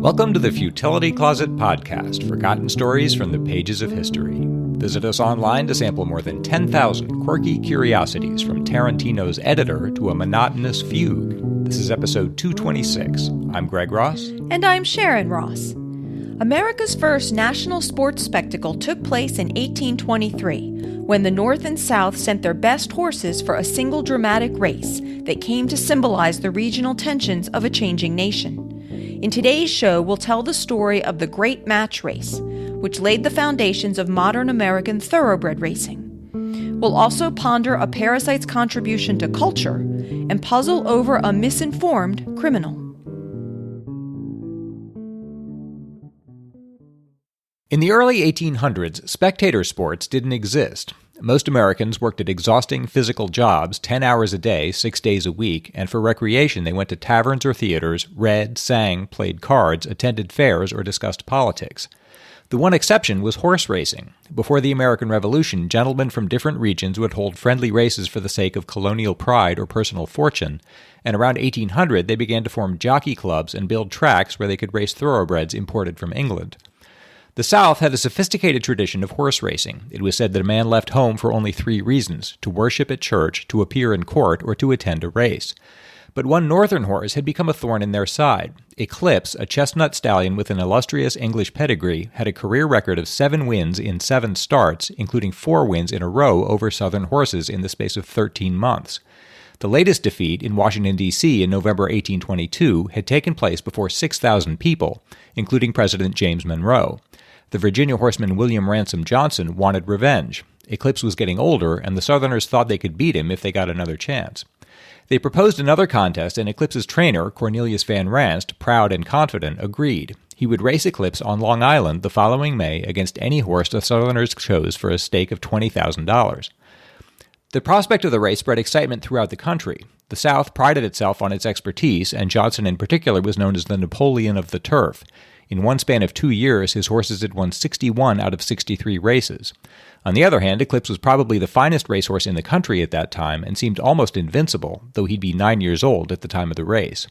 Welcome to the Futility Closet podcast, forgotten stories from the pages of history. Visit us online to sample more than 10,000 quirky curiosities from Tarantino's Editor to a monotonous Fugue. This is episode 226. I'm Greg Ross. And I'm Sharon Ross. America's first national sports spectacle took place in 1823, when the North and South sent their best horses for a single dramatic race that came to symbolize the regional tensions of a changing nation. In today's show, we'll tell the story of the Great Match Race, which laid the foundations of modern American thoroughbred racing. We'll also ponder a parasite's contribution to culture and puzzle over a misinformed criminal. In the early 1800s, spectator sports didn't exist. Most Americans worked at exhausting physical jobs 10 hours a day, 6 days a week, and for recreation they went to taverns or theaters, read, sang, played cards, attended fairs, or discussed politics. The one exception was horse racing. Before the American Revolution, gentlemen from different regions would hold friendly races for the sake of colonial pride or personal fortune, and around 1800 they began to form jockey clubs and build tracks where they could race thoroughbreds imported from England. The South had a sophisticated tradition of horse racing. It was said that a man left home for only 3 reasons: to worship at church, to appear in court, or to attend a race. But one northern horse had become a thorn in their side. Eclipse, a chestnut stallion with an illustrious English pedigree, had a career record of 7 wins in 7 starts, including 4 wins in a row over Southern horses in the space of 13 months. The latest defeat in Washington, D.C. in November 1822 had taken place before 6,000 people, including President James Monroe. The Virginia horseman William Ransom Johnson wanted revenge. Eclipse was getting older, and the Southerners thought they could beat him if they got another chance. They proposed another contest, and Eclipse's trainer, Cornelius Van Ranst, proud and confident, agreed. He would race Eclipse on Long Island the following May against any horse the Southerners chose for a stake of $20,000. The prospect of the race spread excitement throughout the country. The South prided itself on its expertise, and Johnson in particular was known as the Napoleon of the turf. In one span of 2 years, his horses had won 61 out of 63 races. On the other hand, Eclipse was probably the finest racehorse in the country at that time and seemed almost invincible, though he'd be 9 years old at the time of the race.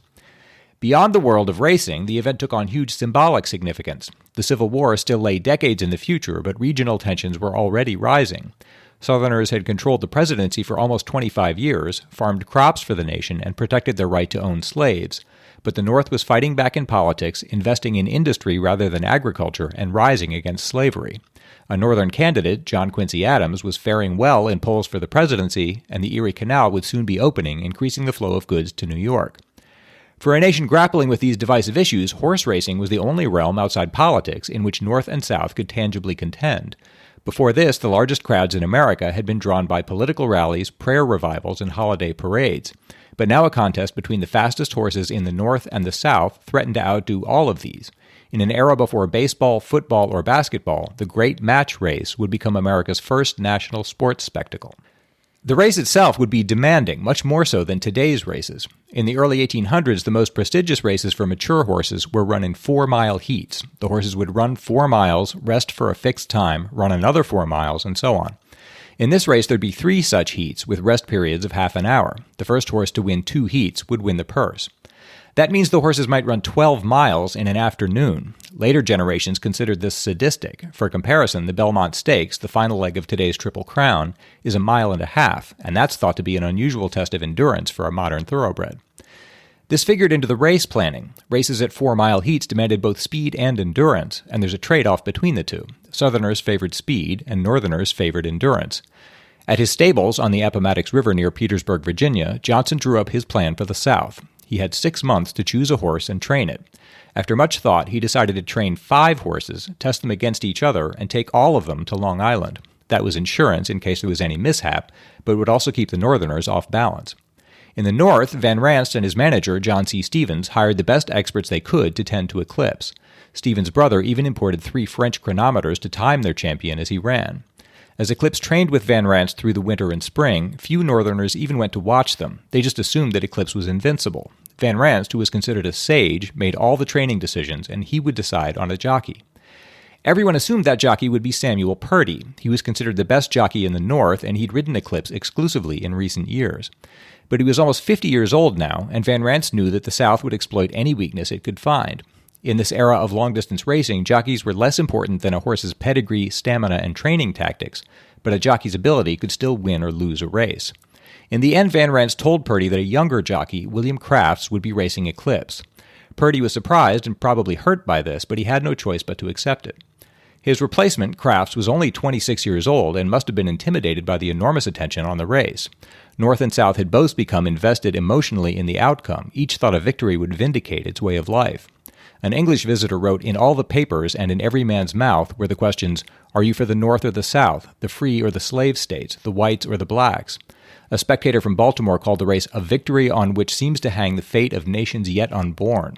Beyond the world of racing, the event took on huge symbolic significance. The Civil War still lay decades in the future, but regional tensions were already rising. Southerners had controlled the presidency for almost 25 years, farmed crops for the nation, and protected their right to own slaves. But the North was fighting back in politics, investing in industry rather than agriculture, and rising against slavery. A Northern candidate, John Quincy Adams, was faring well in polls for the presidency, and the Erie Canal would soon be opening, increasing the flow of goods to New York. For a nation grappling with these divisive issues, horse racing was the only realm outside politics in which North and South could tangibly contend. Before this, the largest crowds in America had been drawn by political rallies, prayer revivals, and holiday parades. But now a contest between the fastest horses in the North and the South threatened to outdo all of these. In an era before baseball, football, or basketball, the Great Match Race would become America's first national sports spectacle. The race itself would be demanding, much more so than today's races. In the early 1800s, the most prestigious races for mature horses were run in 4-mile heats. The horses would run 4 miles, rest for a fixed time, run another 4 miles, and so on. In this race, there'd be 3 such heats with rest periods of half an hour. The first horse to win 2 heats would win the purse. That means the horses might run 12 miles in an afternoon. Later generations considered this sadistic. For comparison, the Belmont Stakes, the final leg of today's Triple Crown, is 1.5 miles, and that's thought to be an unusual test of endurance for a modern thoroughbred. This figured into the race planning. Races at 4-mile heats demanded both speed and endurance, and there's a trade-off between the two. Southerners favored speed, and Northerners favored endurance. At his stables on the Appomattox River near Petersburg, Virginia, Johnson drew up his plan for the South. He had 6 months to choose a horse and train it. After much thought, he decided to train 5 horses, test them against each other, and take all of them to Long Island. That was insurance in case there was any mishap, but would also keep the Northerners off balance. In the North, Van Ranst and his manager, John C. Stevens, hired the best experts they could to tend to Eclipse. Stevens' brother even imported 3 French chronometers to time their champion as he ran. As Eclipse trained with Van Ranst through the winter and spring, few Northerners even went to watch them. They just assumed that Eclipse was invincible. Van Ranst, who was considered a sage, made all the training decisions, and he would decide on a jockey. Everyone assumed that jockey would be Samuel Purdy. He was considered the best jockey in the North, and he'd ridden Eclipse exclusively in recent years. But he was almost 50 years old now, and Van Ranst knew that the South would exploit any weakness it could find. In this era of long-distance racing, jockeys were less important than a horse's pedigree, stamina, and training tactics, but a jockey's ability could still win or lose a race. In the end, Van Rans told Purdy that a younger jockey, William Crafts, would be racing Eclipse. Purdy was surprised and probably hurt by this, but he had no choice but to accept it. His replacement, Crafts, was only 26 years old and must have been intimidated by the enormous attention on the race. North and South had both become invested emotionally in the outcome. Each thought a victory would vindicate its way of life. An English visitor wrote, "In all the papers and in every man's mouth were the questions, are you for the North or the South, the free or the slave states, the whites or the blacks?" A spectator from Baltimore called the race a victory on which seems to hang the fate of nations yet unborn.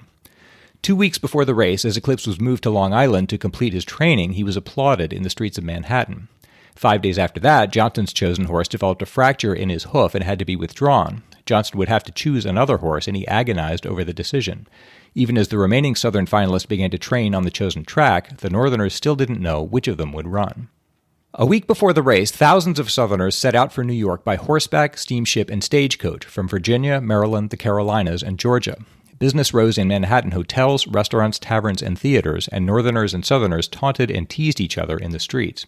2 weeks before the race, as Eclipse was moved to Long Island to complete his training, he was applauded in the streets of Manhattan. 5 days after that, Johnson's chosen horse developed a fracture in his hoof and had to be withdrawn. Johnson would have to choose another horse, and he agonized over the decision. Even as the remaining Southern finalists began to train on the chosen track, the Northerners still didn't know which of them would run. A week before the race, thousands of Southerners set out for New York by horseback, steamship, and stagecoach from Virginia, Maryland, the Carolinas, and Georgia. Business rose in Manhattan hotels, restaurants, taverns, and theaters, and Northerners and Southerners taunted and teased each other in the streets.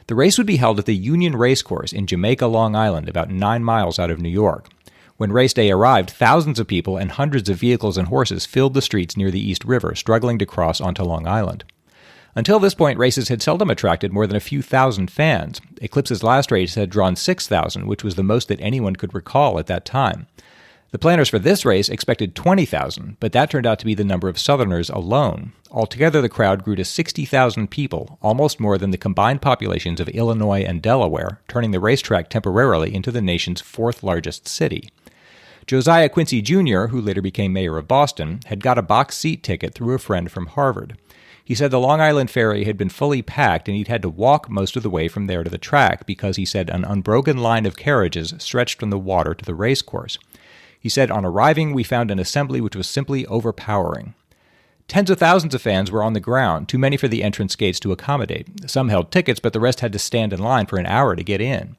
The race would be held at the Union Racecourse in Jamaica, Long Island, about 9 miles out of New York. When race day arrived, thousands of people and hundreds of vehicles and horses filled the streets near the East River, struggling to cross onto Long Island. Until this point, races had seldom attracted more than a few thousand fans. Eclipse's last race had drawn 6,000, which was the most that anyone could recall at that time. The planners for this race expected 20,000, but that turned out to be the number of Southerners alone. Altogether, the crowd grew to 60,000 people, almost more than the combined populations of Illinois and Delaware, turning the racetrack temporarily into the nation's fourth largest city. Josiah Quincy Jr., who later became mayor of Boston, had got a box seat ticket through a friend from Harvard. He said the Long Island ferry had been fully packed and he'd had to walk most of the way from there to the track because, he said, an unbroken line of carriages stretched from the water to the racecourse. He said, on arriving, we found an assembly which was simply overpowering. Tens of thousands of fans were on the ground, too many for the entrance gates to accommodate. Some held tickets, but the rest had to stand in line for an hour to get in.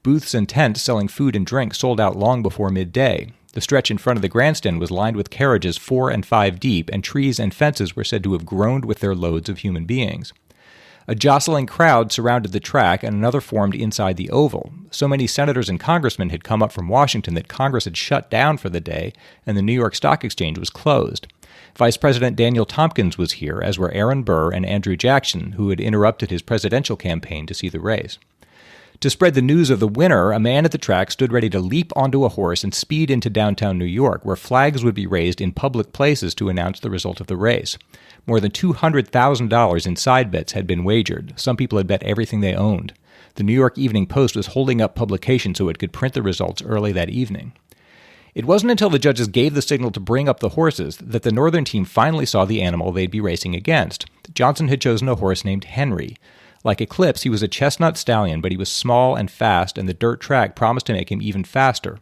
Booths and tents selling food and drink sold out long before midday. The stretch in front of the grandstand was lined with carriages 4 and 5 deep, and trees and fences were said to have groaned with their loads of human beings. A jostling crowd surrounded the track, and another formed inside the oval. So many senators and congressmen had come up from Washington that Congress had shut down for the day, and the New York Stock Exchange was closed. Vice President Daniel Tompkins was here, as were Aaron Burr and Andrew Jackson, who had interrupted his presidential campaign to see the race. To spread the news of the winner, a man at the track stood ready to leap onto a horse and speed into downtown New York, where flags would be raised in public places to announce the result of the race. More than $200,000 in side bets had been wagered. Some people had bet everything they owned. The New York Evening Post was holding up publication so it could print the results early that evening. It wasn't until the judges gave the signal to bring up the horses that the Northern team finally saw the animal they'd be racing against. Johnson had chosen a horse named Henry. Like Eclipse, he was a chestnut stallion, but he was small and fast, and the dirt track promised to make him even faster.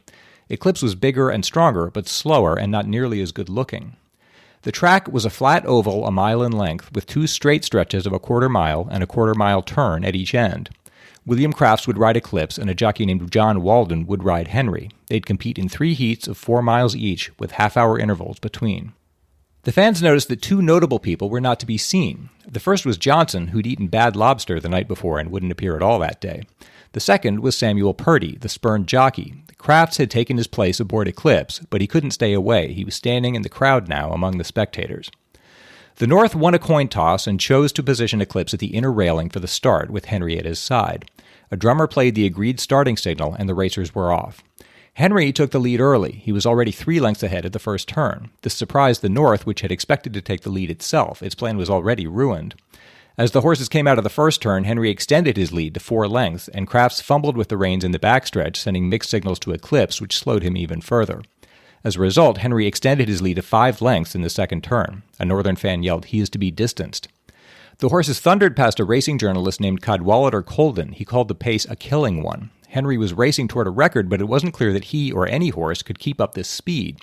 Eclipse was bigger and stronger, but slower and not nearly as good-looking. The track was a flat oval a mile in length, with 2 straight stretches of a quarter-mile and a quarter-mile turn at each end. William Crafts would ride Eclipse, and a jockey named John Walden would ride Henry. They'd compete in 3 heats of 4 miles each, with half-hour intervals between. The fans noticed that 2 notable people were not to be seen. The first was Johnson, who'd eaten bad lobster the night before and wouldn't appear at all that day. The second was Samuel Purdy, the spurned jockey. Crafts had taken his place aboard Eclipse, but he couldn't stay away. He was standing in the crowd now among the spectators. The North won a coin toss and chose to position Eclipse at the inner railing for the start, with Henry at his side. A drummer played the agreed starting signal, and the racers were off. Henry took the lead early. He was already 3 lengths ahead at the first turn. This surprised the North, which had expected to take the lead itself. Its plan was already ruined. As the horses came out of the first turn, Henry extended his lead to 4 lengths, and Crafts fumbled with the reins in the backstretch, sending mixed signals to Eclipse, which slowed him even further. As a result, Henry extended his lead to 5 lengths in the second turn. A Northern fan yelled, "He is to be distanced." The horses thundered past a racing journalist named Cadwallader Colden. He called the pace a killing one. Henry was racing toward a record, but it wasn't clear that he or any horse could keep up this speed.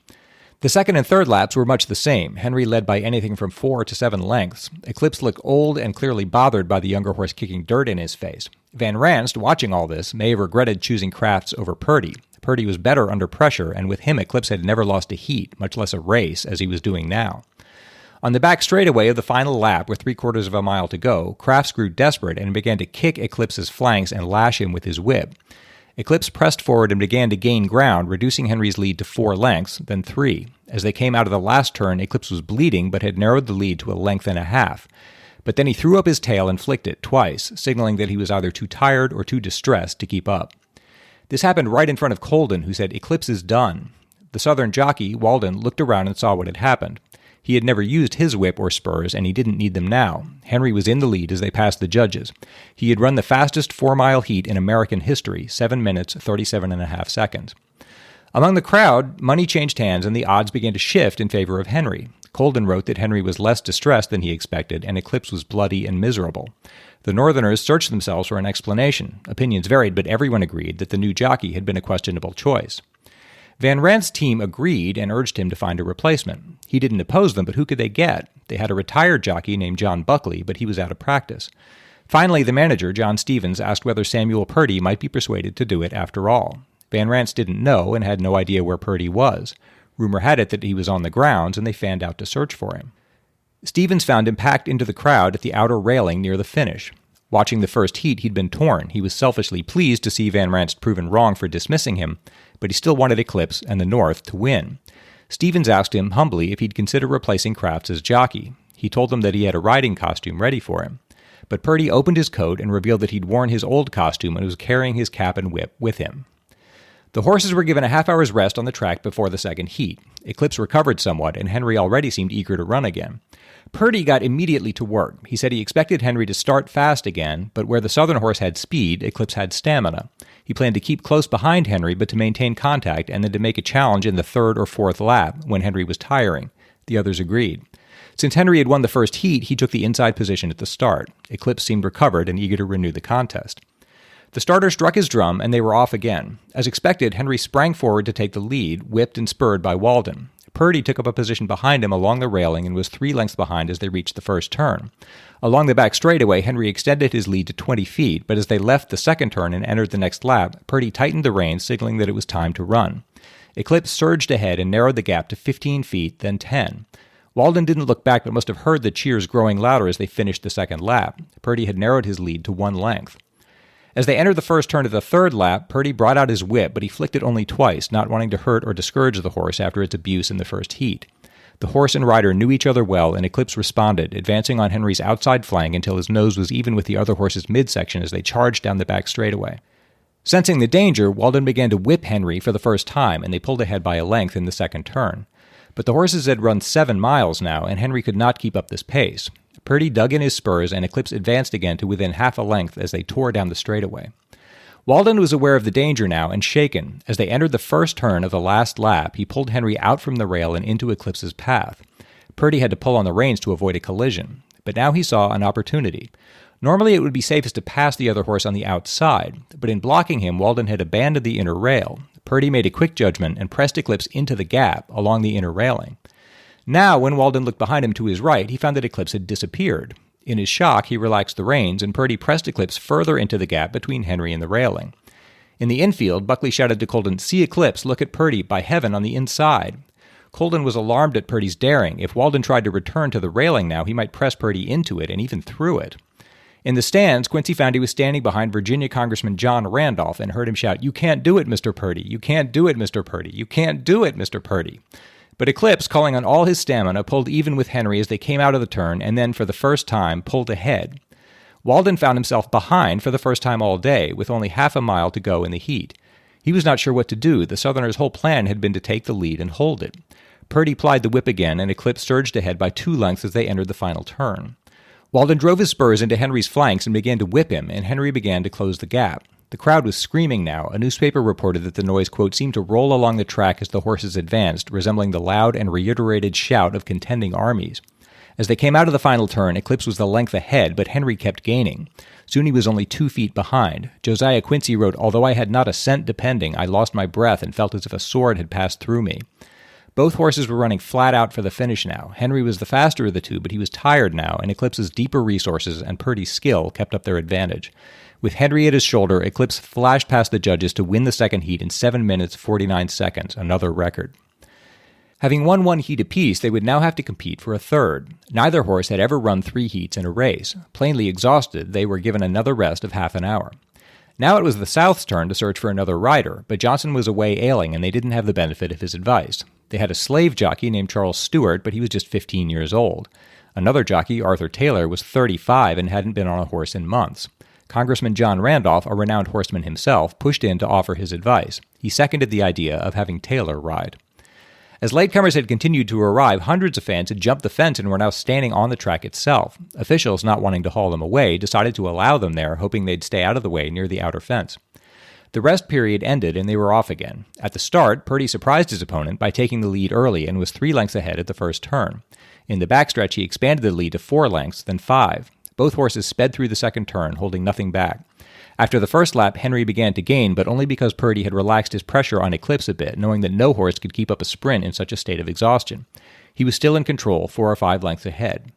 The second and third laps were much the same. Henry led by anything from 4 to 7 lengths. Eclipse looked old and clearly bothered by the younger horse kicking dirt in his face. Van Ranst, watching all this, may have regretted choosing Crafts over Purdy. Purdy was better under pressure, and with him Eclipse had never lost a heat, much less a race, as he was doing now. On the back straightaway of the final lap, with 3/4 of a mile to go, Crafts grew desperate and began to kick Eclipse's flanks and lash him with his whip. Eclipse pressed forward and began to gain ground, reducing Henry's lead to 4 lengths, then 3. As they came out of the last turn, Eclipse was bleeding but had narrowed the lead to a length and a half. But then he threw up his tail and flicked it twice, signaling that he was either too tired or too distressed to keep up. This happened right in front of Colden, who said, "Eclipse is done." The Southern jockey, Walden, looked around and saw what had happened. He had never used his whip or spurs, and he didn't need them now. Henry was in the lead as they passed the judges. He had run the fastest 4-mile heat in American history, 7 minutes, 37.5 seconds. Among the crowd, money changed hands and the odds began to shift in favor of Henry. Colden wrote that Henry was less distressed than he expected, and Eclipse was bloody and miserable. The Northerners searched themselves for an explanation. Opinions varied, but everyone agreed that the new jockey had been a questionable choice. Van Rant's team agreed and urged him to find a replacement. He didn't oppose them, but who could they get? They had a retired jockey named John Buckley, but he was out of practice. Finally, the manager, John Stevens, asked whether Samuel Purdy might be persuaded to do it after all. Van Rant didn't know and had no idea where Purdy was. Rumor had it that he was on the grounds, and they fanned out to search for him. Stevens found him packed into the crowd at the outer railing near the finish. Watching the first heat, he'd been torn. He was selfishly pleased to see Van Rant proven wrong for dismissing him, but he still wanted Eclipse and the North to win. Stevens asked him humbly if he'd consider replacing Crafts as jockey. He told them that he had a riding costume ready for him. But Purdy opened his coat and revealed that he'd worn his old costume and was carrying his cap and whip with him. The horses were given a half-hour's rest on the track before the second heat. Eclipse recovered somewhat, and Henry already seemed eager to run again. Purdy got immediately to work. He said he expected Henry to start fast again, but where the Southern horse had speed, Eclipse had stamina. He planned to keep close behind Henry, but to maintain contact, and then to make a challenge in the 3rd or 4th lap, when Henry was tiring. The others agreed. Since Henry had won the first heat, he took the inside position at the start. Eclipse seemed recovered and eager to renew the contest. The starter struck his drum, and they were off again. As expected, Henry sprang forward to take the lead, whipped and spurred by Walden. Purdy took up a position behind him along the railing and was 3 lengths behind as they reached the first turn. Along the back straightaway, Henry extended his lead to 20 feet, but as they left the second turn and entered the next lap, Purdy tightened the reins, signaling that it was time to run. Eclipse surged ahead and narrowed the gap to 15 feet, then 10. Walden didn't look back but must have heard the cheers growing louder as they finished the second lap. Purdy had narrowed his lead to 1 length. As they entered the first turn of the 3rd lap, Purdy brought out his whip, but he flicked it only twice, not wanting to hurt or discourage the horse after its abuse in the first heat. The horse and rider knew each other well, and Eclipse responded, advancing on Henry's outside flank until his nose was even with the other horse's midsection as they charged down the back straightaway. Sensing the danger, Walden began to whip Henry for the first time, and they pulled ahead by a length in the second turn. But the horses had run 7 miles now, and Henry could not keep up this pace. Purdy dug in his spurs, and Eclipse advanced again to within half a length as they tore down the straightaway. Walden was aware of the danger now and shaken. As they entered the first turn of the last lap, he pulled Henry out from the rail and into Eclipse's path. Purdy had to pull on the reins to avoid a collision, but now he saw an opportunity. Normally it would be safest to pass the other horse on the outside, but in blocking him, Walden had abandoned the inner rail. Purdy made a quick judgment and pressed Eclipse into the gap along the inner railing. Now, when Walden looked behind him to his right, he found that Eclipse had disappeared. In his shock, he relaxed the reins, and Purdy pressed Eclipse further into the gap between Henry and the railing. In the infield, Buckley shouted to Colden, "See Eclipse, look at Purdy, by heaven, on the inside." Colden was alarmed at Purdy's daring. If Walden tried to return to the railing now, he might press Purdy into it and even through it. In the stands, Quincy found he was standing behind Virginia Congressman John Randolph and heard him shout, "You can't do it, Mr. Purdy! You can't do it, Mr. Purdy! You can't do it, Mr. Purdy!" But Eclipse, calling on all his stamina, pulled even with Henry as they came out of the turn and then, for the first time, pulled ahead. Walden found himself behind for the first time all day, with only half a mile to go in the heat. He was not sure what to do. The Southerners' whole plan had been to take the lead and hold it. Purdy plied the whip again, and Eclipse surged ahead by 2 lengths as they entered the final turn. Walden drove his spurs into Henry's flanks and began to whip him, and Henry began to close the gap. The crowd was screaming now. A newspaper reported that the noise, quote, seemed to roll along the track as the horses advanced, resembling the loud and reiterated shout of contending armies. As they came out of the final turn, Eclipse was the length ahead, but Henry kept gaining. Soon he was only 2 feet behind. Josiah Quincy wrote, "Although I had not a cent depending, I lost my breath and felt as if a sword had passed through me." Both horses were running flat out for the finish now. Henry was the faster of the two, but he was tired now, and Eclipse's deeper resources and Purdy's skill kept up their advantage. With Henry at his shoulder, Eclipse flashed past the judges to win the second heat in 7 minutes, 49 seconds, another record. Having won 1 heat apiece, they would now have to compete for a third. Neither horse had ever run 3 heats in a race. Plainly exhausted, they were given another rest of half an hour. Now it was the South's turn to search for another rider, but Johnson was away ailing and they didn't have the benefit of his advice. They had a slave jockey named Charles Stewart, but he was just 15 years old. Another jockey, Arthur Taylor, was 35 and hadn't been on a horse in months. Congressman John Randolph, a renowned horseman himself, pushed in to offer his advice. He seconded the idea of having Taylor ride. As latecomers had continued to arrive, hundreds of fans had jumped the fence and were now standing on the track itself. Officials, not wanting to haul them away, decided to allow them there, hoping they'd stay out of the way near the outer fence. The rest period ended and they were off again. At the start, Purdy surprised his opponent by taking the lead early and was 3 lengths ahead at the first turn. In the backstretch, he expanded the lead to 4 lengths, then 5. Both horses sped through the second turn, holding nothing back. After the first lap, Henry began to gain, but only because Purdy had relaxed his pressure on Eclipse a bit, knowing that no horse could keep up a sprint in such a state of exhaustion. He was still in control, 4 or 5 lengths ahead.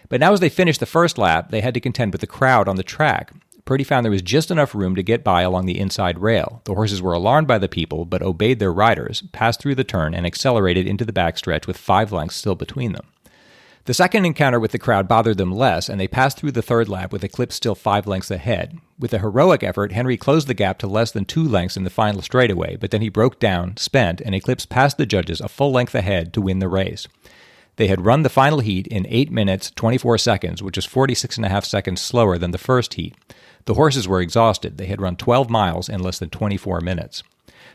But now as they finished the first lap, they had to contend with the crowd on the track. Purdy found there was just enough room to get by along the inside rail. The horses were alarmed by the people, but obeyed their riders, passed through the turn, and accelerated into the backstretch with 5 lengths still between them. The second encounter with the crowd bothered them less, and they passed through the third lap with Eclipse still 5 lengths ahead. With a heroic effort, Henry closed the gap to less than 2 lengths in the final straightaway, but then he broke down, spent, and Eclipse passed the judges a full length ahead to win the race. They had run the final heat in 8 minutes, 24 seconds, which is 46.5 seconds slower than the first heat. The horses were exhausted. They had run 12 miles in less than 24 minutes.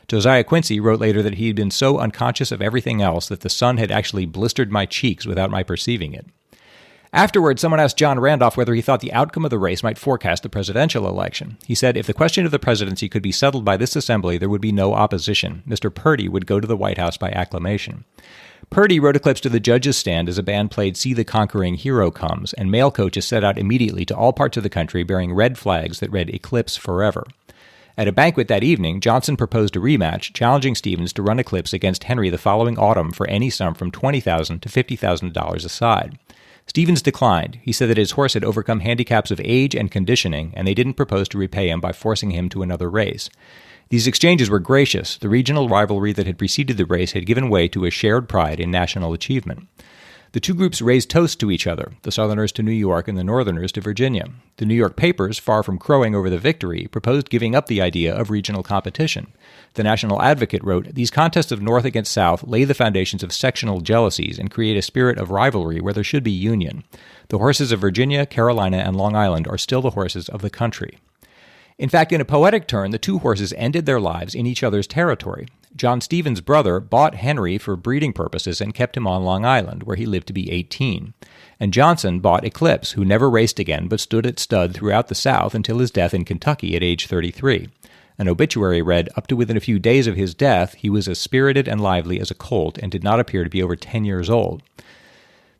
Josiah Quincy wrote later that he had been so unconscious of everything else that the sun had actually blistered my cheeks without my perceiving it. Afterward, someone asked John Randolph whether he thought the outcome of the race might forecast the presidential election. He said, if the question of the presidency could be settled by this assembly, there would be no opposition. Mr. Purdy would go to the White House by acclamation. Purdy rode Eclipse to the judges' stand as a band played See the Conquering Hero Comes, and mail coaches set out immediately to all parts of the country bearing red flags that read Eclipse Forever. At a banquet that evening, Johnson proposed a rematch, challenging Stevens to run Eclipse against Henry the following autumn for any sum from $20,000 to $50,000 a side. Stevens declined. He said that his horse had overcome handicaps of age and conditioning, and they didn't propose to repay him by forcing him to another race. These exchanges were gracious. The regional rivalry that had preceded the race had given way to a shared pride in national achievement. The two groups raised toasts to each other, the Southerners to New York and the Northerners to Virginia. The New York papers, far from crowing over the victory, proposed giving up the idea of regional competition. The National Advocate wrote, "These contests of North against South lay the foundations of sectional jealousies and create a spirit of rivalry where there should be union. The horses of Virginia, Carolina, and Long Island are still the horses of the country." In fact, in a poetic turn, the two horses ended their lives in each other's territory. John Stevens' brother bought Henry for breeding purposes and kept him on Long Island, where he lived to be 18. And Johnson bought Eclipse, who never raced again but stood at stud throughout the South until his death in Kentucky at age 33. An obituary read, up to within a few days of his death, he was as spirited and lively as a colt and did not appear to be over 10 years old.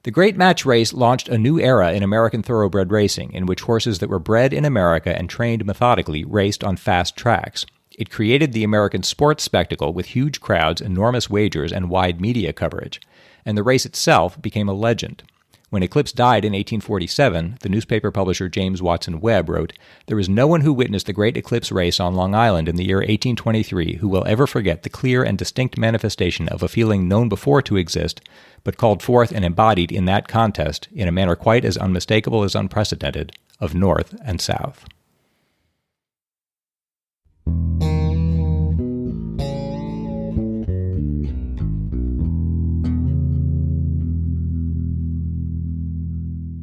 The Great Match Race launched a new era in American thoroughbred racing, in which horses that were bred in America and trained methodically raced on fast tracks. It created the American sports spectacle with huge crowds, enormous wagers, and wide media coverage. And the race itself became a legend. When Eclipse died in 1847, the newspaper publisher James Watson Webb wrote, "There is no one who witnessed the great Eclipse race on Long Island in the year 1823 who will ever forget the clear and distinct manifestation of a feeling known before to exist, but called forth and embodied in that contest in a manner quite as unmistakable as unprecedented, of North and South."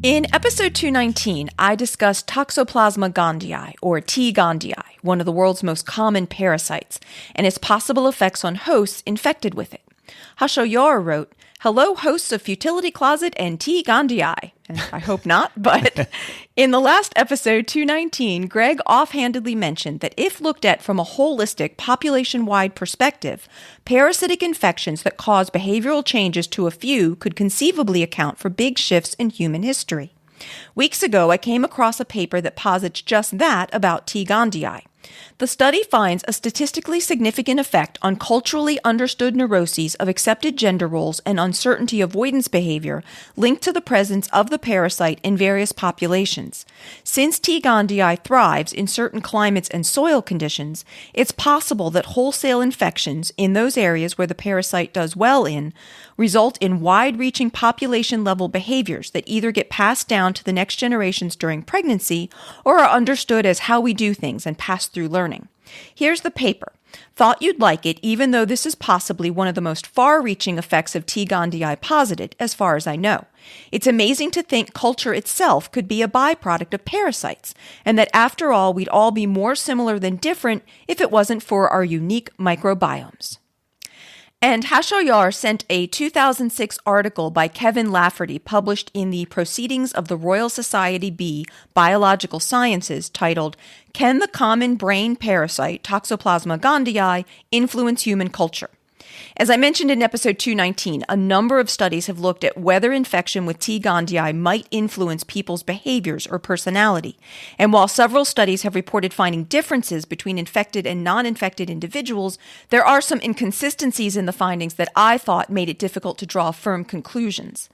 In episode 219, I discussed Toxoplasma gondii, or T. gondii, one of the world's most common parasites, and its possible effects on hosts infected with it. Hashoyor wrote, "Hello, hosts of Futility Closet and T. gondii." And I hope not, but in the last episode 219, Greg offhandedly mentioned that if looked at from a holistic, population-wide perspective, parasitic infections that cause behavioral changes to a few could conceivably account for big shifts in human history. Weeks ago, I came across a paper that posits just that about T. gondii. The study finds a statistically significant effect on culturally understood neuroses of accepted gender roles and uncertainty avoidance behavior linked to the presence of the parasite in various populations. Since T. gondii thrives in certain climates and soil conditions, it's possible that wholesale infections in those areas where the parasite does well result in wide-reaching population-level behaviors that either get passed down to the next generations during pregnancy or are understood as how we do things and pass through learning. Here's the paper. Thought you'd like it, even though this is possibly one of the most far-reaching effects of T. gondii posited, as far as I know. It's amazing to think culture itself could be a byproduct of parasites, and that after all, we'd all be more similar than different if it wasn't for our unique microbiomes. And Hashoyar sent a 2006 article by Kevin Lafferty published in the Proceedings of the Royal Society B Biological Sciences titled, Can the Common Brain Parasite, Toxoplasma gondii, Influence Human Culture? As I mentioned in episode 219, a number of studies have looked at whether infection with T. gondii might influence people's behaviors or personality. And while several studies have reported finding differences between infected and non-infected individuals, there are some inconsistencies in the findings that I thought made it difficult to draw firm conclusions.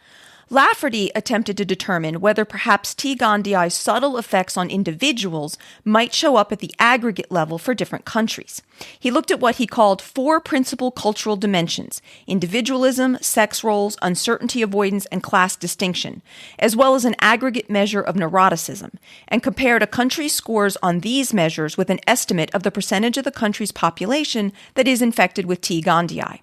Lafferty attempted to determine whether perhaps T. gondii's subtle effects on individuals might show up at the aggregate level for different countries. He looked at what he called 4 principal cultural dimensions: individualism, sex roles, uncertainty avoidance, and class distinction, as well as an aggregate measure of neuroticism, and compared a country's scores on these measures with an estimate of the percentage of the country's population that is infected with T. gondii.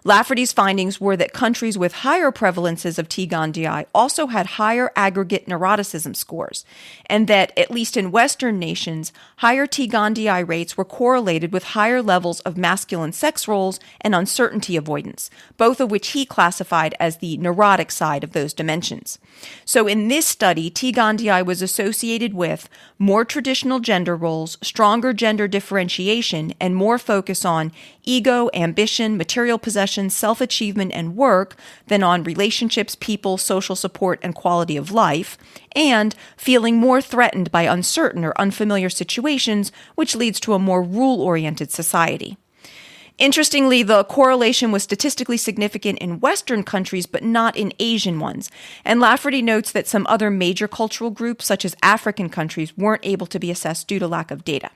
Lafferty's findings were that countries with higher prevalences of T. gondii also had higher aggregate neuroticism scores, and that, at least in Western nations, higher T. gondii rates were correlated with higher levels of masculine sex roles and uncertainty avoidance, both of which he classified as the neurotic side of those dimensions. So in this study, T. gondii was associated with more traditional gender roles, stronger gender differentiation, and more focus on ego, ambition, material possessions, self-achievement, and work than on relationships, people, social support, and quality of life, and feeling more threatened by uncertain or unfamiliar situations, which leads to a more rule-oriented society. Interestingly, the correlation was statistically significant in Western countries, but not in Asian ones. And Lafferty notes that some other major cultural groups, such as African countries, weren't able to be assessed due to lack of data.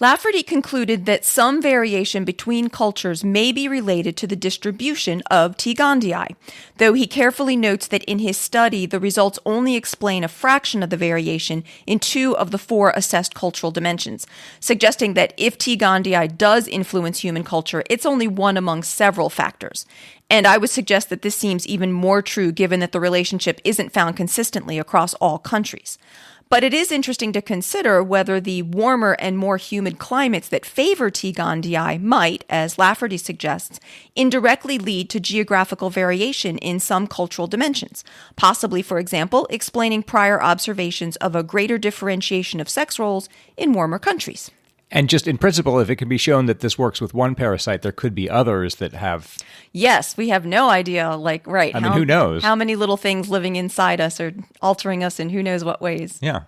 Lafferty concluded that some variation between cultures may be related to the distribution of T. gondii, though he carefully notes that in his study, the results only explain a fraction of the variation in 2 of the 4 assessed cultural dimensions, suggesting that if T. gondii does influence human culture, it's only one among several factors. And I would suggest that this seems even more true given that the relationship isn't found consistently across all countries. But it is interesting to consider whether the warmer and more humid climates that favor T. gondii might, as Lafferty suggests, indirectly lead to geographical variation in some cultural dimensions, possibly, for example, explaining prior observations of a greater differentiation of sex roles in warmer countries. And just in principle, if it can be shown that this works with one parasite, there could be others that have... Yes, we have no idea, right. I mean, who knows? How many little things living inside us are altering us in who knows what ways. Yeah.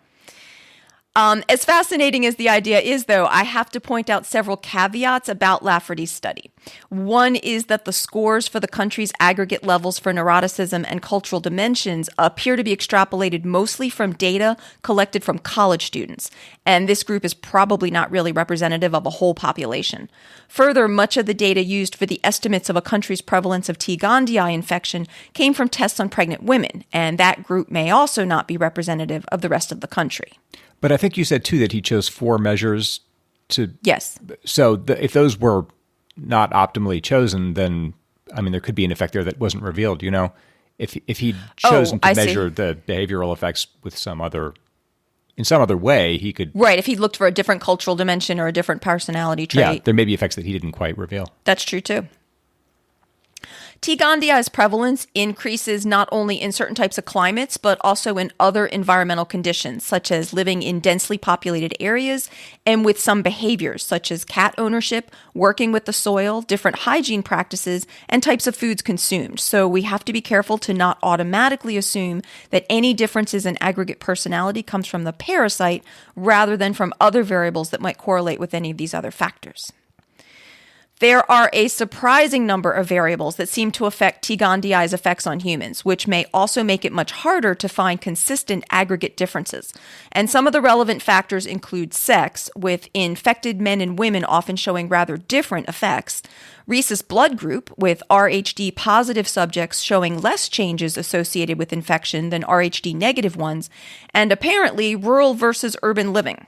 As fascinating as the idea is, though, I have to point out several caveats about Lafferty's study. One is that the scores for the country's aggregate levels for neuroticism and cultural dimensions appear to be extrapolated mostly from data collected from college students, and this group is probably not really representative of a whole population. Further, much of the data used for the estimates of a country's prevalence of T. gondii infection came from tests on pregnant women, and that group may also not be representative of the rest of the country. But I think you said, too, that he chose 4 measures to... Yes. So if those were not optimally chosen, then, I mean, there could be an effect there that wasn't revealed, you know? If he'd chosen to measure the behavioral effects with in some other way, he could... Right, if he looked for a different cultural dimension or a different personality trait. Yeah, there may be effects that he didn't quite reveal. That's true, too. T. gondii prevalence increases not only in certain types of climates, but also in other environmental conditions, such as living in densely populated areas and with some behaviors, such as cat ownership, working with the soil, different hygiene practices, and types of foods consumed. So we have to be careful to not automatically assume that any differences in aggregate personality comes from the parasite rather than from other variables that might correlate with any of these other factors. There are a surprising number of variables that seem to affect T. gondii effects on humans, which may also make it much harder to find consistent aggregate differences. And some of the relevant factors include sex, with infected men and women often showing rather different effects, rhesus blood group, with RHD positive subjects showing less changes associated with infection than RHD negative ones, and apparently rural versus urban living.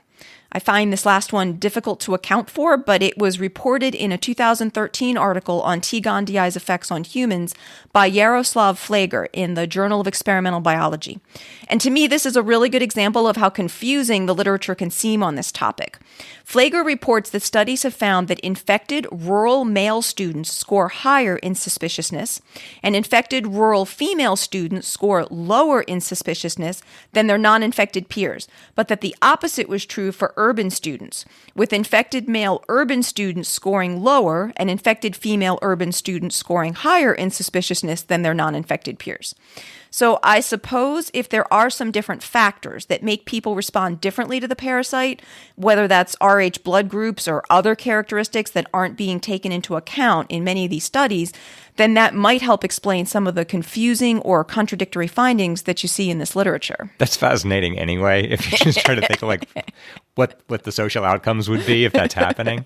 I find this last one difficult to account for, but it was reported in a 2013 article on T. gondii effects on humans by Jaroslav Flager in the Journal of Experimental Biology. And to me, this is a really good example of how confusing the literature can seem on this topic. Flager reports that studies have found that infected rural male students score higher in suspiciousness, and infected rural female students score lower in suspiciousness than their non-infected peers, but that the opposite was true for urban students, with infected male urban students scoring lower and infected female urban students scoring higher in suspiciousness than their non-infected peers. So I suppose if there are some different factors that make people respond differently to the parasite, whether that's Rh blood groups or other characteristics that aren't being taken into account in many of these studies, then that might help explain some of the confusing or contradictory findings that you see in this literature. That's fascinating anyway, if you just try to think of like what the social outcomes would be if that's happening.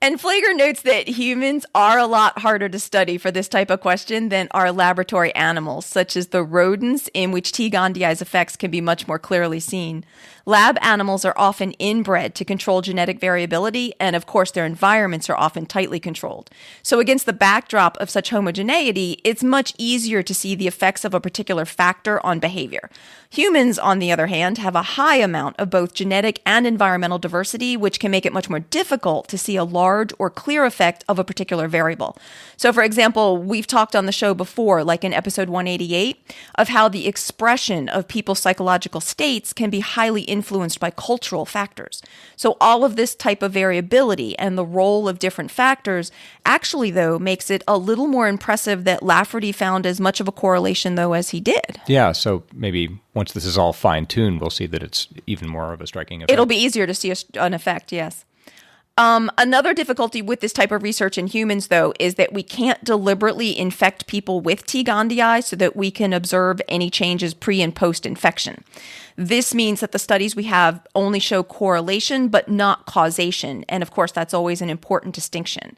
And Flager notes that humans are a lot harder to study for this type of question than our laboratory animals, such as the rodents, in which T. gondii effects can be much more clearly seen. Lab animals are often inbred to control genetic variability, and of course their environments are often tightly controlled. So against the backdrop of such homogeneity, it's much easier to see the effects of a particular factor on behavior. Humans, on the other hand, have a high amount of both genetic and environmental diversity, which can make it much more difficult to see a large or clear effect of a particular variable. So for example, we've talked on the show before, like in episode 188, of how the expression of people's psychological states can be highly influenced by cultural factors. So all of this type of variability and the role of different factors actually, though, makes it a little more impressive that Lafferty found as much of a correlation, though, as he did. Yeah, so maybe once this is all fine-tuned, we'll see that it's even more of a striking effect. It'll be easier to see an effect, yes. Another difficulty with this type of research in humans, though, is that we can't deliberately infect people with T. gondii so that we can observe any changes pre- and post-infection. This means that the studies we have only show correlation but not causation, and of course that's always an important distinction.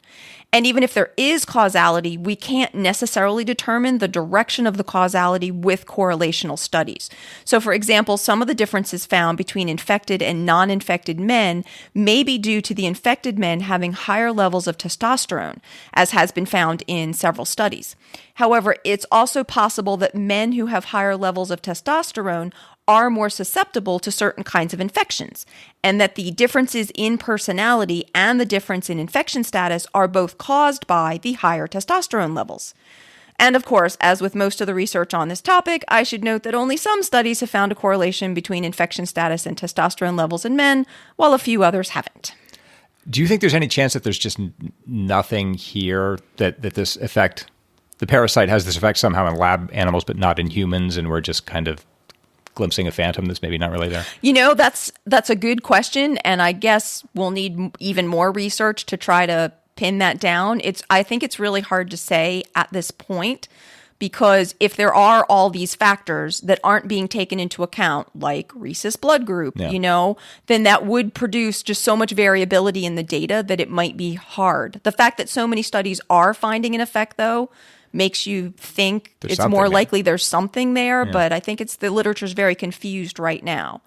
And even if there is causality, we can't necessarily determine the direction of the causality with correlational studies. So for example, some of the differences found between infected and non-infected men may be due to the infected men having higher levels of testosterone, as has been found in several studies. However, it's also possible that men who have higher levels of testosterone are more susceptible to certain kinds of infections, and that the differences in personality and the difference in infection status are both caused by the higher testosterone levels. And of course, as with most of the research on this topic, I should note that only some studies have found a correlation between infection status and testosterone levels in men, while a few others haven't. Do you think there's any chance that there's just nothing here that this effect, the parasite has this effect somehow in lab animals but not in humans, and we're just kind of glimpsing a phantom that's maybe not really there? You know, that's a good question, and I guess we'll need even more research to try to pin that down. I think it's really hard to say at this point, because if there are all these factors that aren't being taken into account, like rhesus blood group, then that would produce just so much variability in the data that it might be hard. The fact that so many studies are finding an effect, though, makes you think it's more likely there's something there, but I think the literature's very confused right now.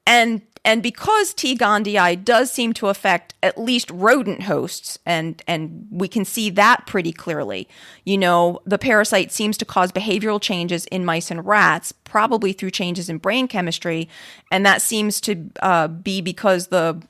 And And because T. gondii does seem to affect at least rodent hosts, and we can see that pretty clearly, the parasite seems to cause behavioral changes in mice and rats, probably through changes in brain chemistry. And that seems to be because the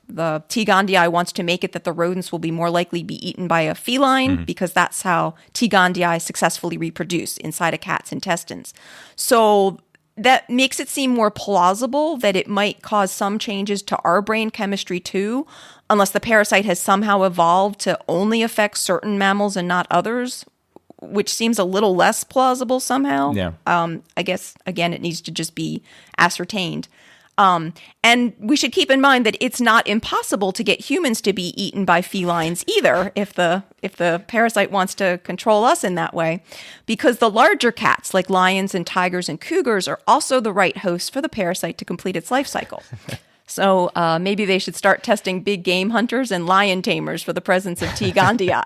T. gondii wants to make it that the rodents will be more likely be eaten by a feline, because that's how T. gondii successfully reproduce, inside a cat's intestines. So that makes it seem more plausible that it might cause some changes to our brain chemistry too, unless the parasite has somehow evolved to only affect certain mammals and not others, which seems a little less plausible somehow. Yeah. I guess, again, it needs to just be ascertained. And we should keep in mind that it's not impossible to get humans to be eaten by felines either, if the parasite wants to control us in that way, because the larger cats like lions and tigers and cougars are also the right hosts for the parasite to complete its life cycle. So maybe they should start testing big game hunters and lion tamers for the presence of T. gondii.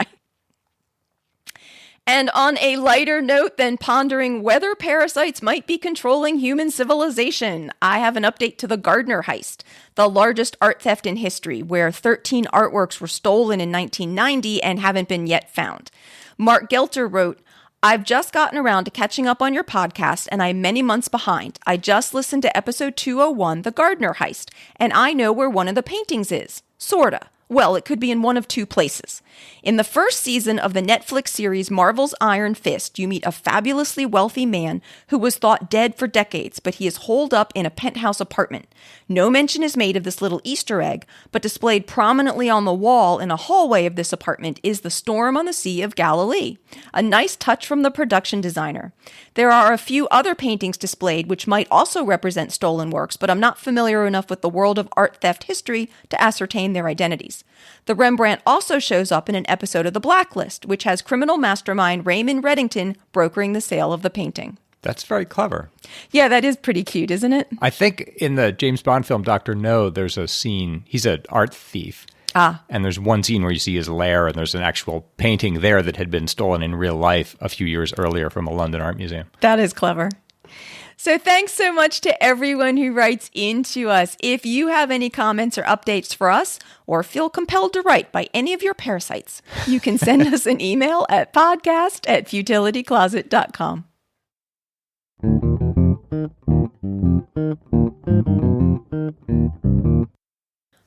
And on a lighter note than pondering whether parasites might be controlling human civilization, I have an update to the Gardner heist, the largest art theft in history, where 13 artworks were stolen in 1990 and haven't been yet found. Mark Gelter wrote, "I've just gotten around to catching up on your podcast, and I'm many months behind. I just listened to episode 201, The Gardner Heist, and I know where one of the paintings is. Sorta. Well, it could be in one of two places. In the first season of the Netflix series Marvel's Iron Fist, you meet a fabulously wealthy man who was thought dead for decades, but he is holed up in a penthouse apartment. No mention is made of this little Easter egg, but displayed prominently on the wall in a hallway of this apartment is the storm on the Sea of Galilee. A nice touch from the production designer. There are a few other paintings displayed which might also represent stolen works, but I'm not familiar enough with the world of art theft history to ascertain their identities. The Rembrandt also shows up in an episode of The Blacklist, which has criminal mastermind Raymond Reddington brokering the sale of the painting." That's very clever. Yeah, that is pretty cute, isn't it? I think in the James Bond film Dr. No, there's a scene, he's an art thief. And there's one scene where you see his lair, and there's an actual painting there that had been stolen in real life a few years earlier from a London art museum. That is clever. So thanks so much to everyone who writes into us. If you have any comments or updates for us, or feel compelled to write by any of your parasites, you can send us an email at podcast@futilitycloset.com.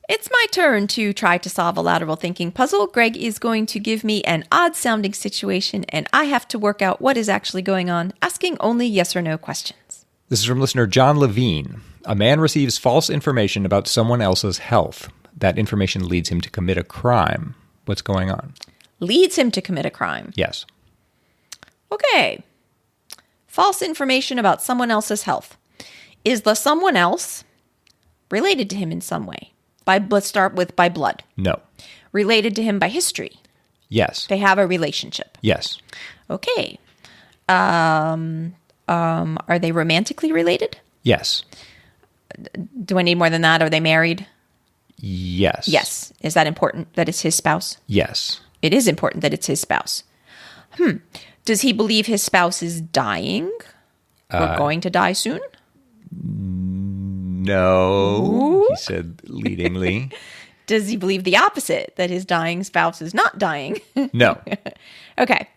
It's my turn to try to solve a lateral thinking puzzle. Greg is going to give me an odd-sounding situation, and I have to work out what is actually going on, asking only yes or no questions. This is from listener John Levine. A man receives false information about someone else's health. That information leads him to commit a crime. What's going on? Leads him to commit a crime. Yes. Okay. False information about someone else's health. Is the someone else related to him in some way? Let's start with by blood. No. Related to him by history? Yes. They have a relationship? Yes. Okay. Are they romantically related? Yes. Do I need more than that? Are they married? Yes. Yes. Is that important that it's his spouse? Yes. It is important that it's his spouse. Does he believe his spouse is dying? Or going to die soon? No, Ooh. He said leadingly. Does he believe the opposite, that his dying spouse is not dying? No. Okay.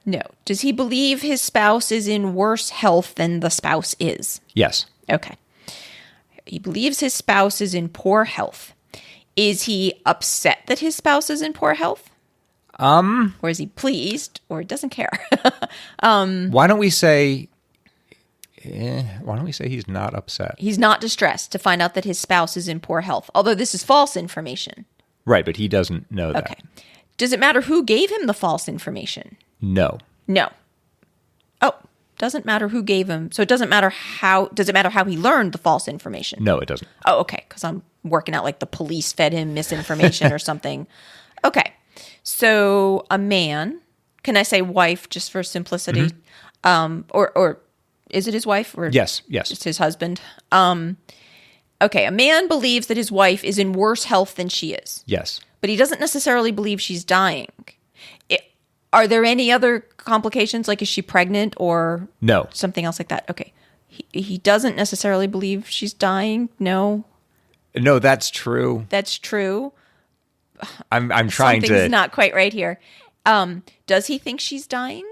No. Does he believe his spouse is in worse health than the spouse is? Yes. Okay. He believes his spouse is in poor health. Is he upset that his spouse is in poor health? Or is he pleased, or doesn't care? Why don't we say he's not upset? He's not distressed to find out that his spouse is in poor health, although this is false information. Right, but he doesn't know that. Okay. Does it matter who gave him the false information? No. No. Oh, doesn't matter who gave him. So it doesn't matter how. Does it matter how he learned the false information? No, it doesn't. Oh, okay. Because I'm working out like the police fed him misinformation or something. Okay. So a man, can I say wife just for simplicity? Mm-hmm. Or is it his wife? Or yes. Just his husband? Okay. A man believes that his wife is in worse health than she is. Yes. But he doesn't necessarily believe she's dying. Are there any other complications? Like, is she pregnant or no, something else like that? Okay. He doesn't necessarily believe she's dying. No. No, that's true. That's true. I'm trying to... Something's not quite right here. Does he think she's dying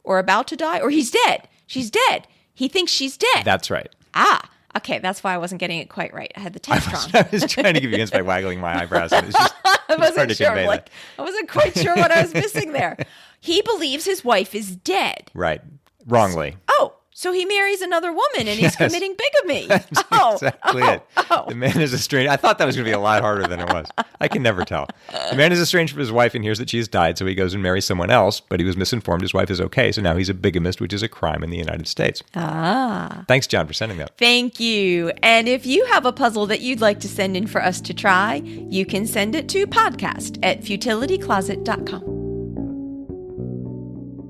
or about to die? Or he's dead? She's dead. He thinks she's dead. That's right. Okay, that's why I wasn't getting it quite right. I had the text wrong. I was trying to give you hints by waggling my eyebrows. And it's just I wasn't sure. That. I wasn't quite sure what I was missing there. He believes his wife is dead. Right. Wrongly. So he marries another woman and he's committing bigamy. That's exactly it. The man is estranged. I thought that was going to be a lot harder than it was. I can never tell. The man is estranged from his wife and hears that she has died, so he goes and marries someone else, but he was misinformed. His wife is okay, so now he's a bigamist, which is a crime in the United States. Thanks, John, for sending that. Thank you. And if you have a puzzle that you'd like to send in for us to try, you can send it to podcast@futilitycloset.com.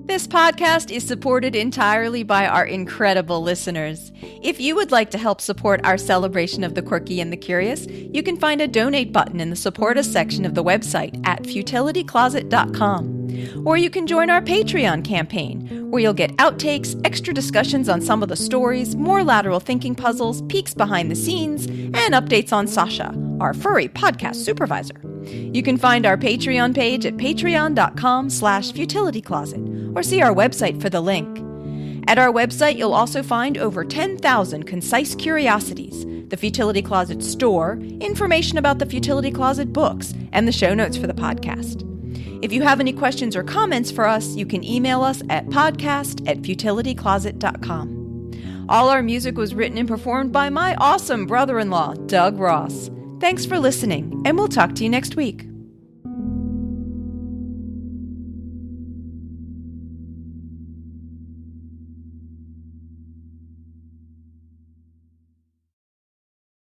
This podcast is supported entirely by our incredible listeners. If you would like to help support our celebration of the quirky and the curious, you can find a donate button in the Support Us section of the website at futilitycloset.com. Or you can join our Patreon campaign, where you'll get outtakes, extra discussions on some of the stories, more lateral thinking puzzles, peeks behind the scenes, and updates on Sasha, our furry podcast supervisor. You can find our Patreon page at patreon.com/futilitycloset or see our website for the link. At our website, you'll also find over 10,000 concise curiosities, the Futility Closet store, information about the Futility Closet books, and the show notes for the podcast. If you have any questions or comments for us, you can email us at podcast@futilitycloset.com. All our music was written and performed by my awesome brother-in-law, Doug Ross. Thanks for listening, and we'll talk to you next week.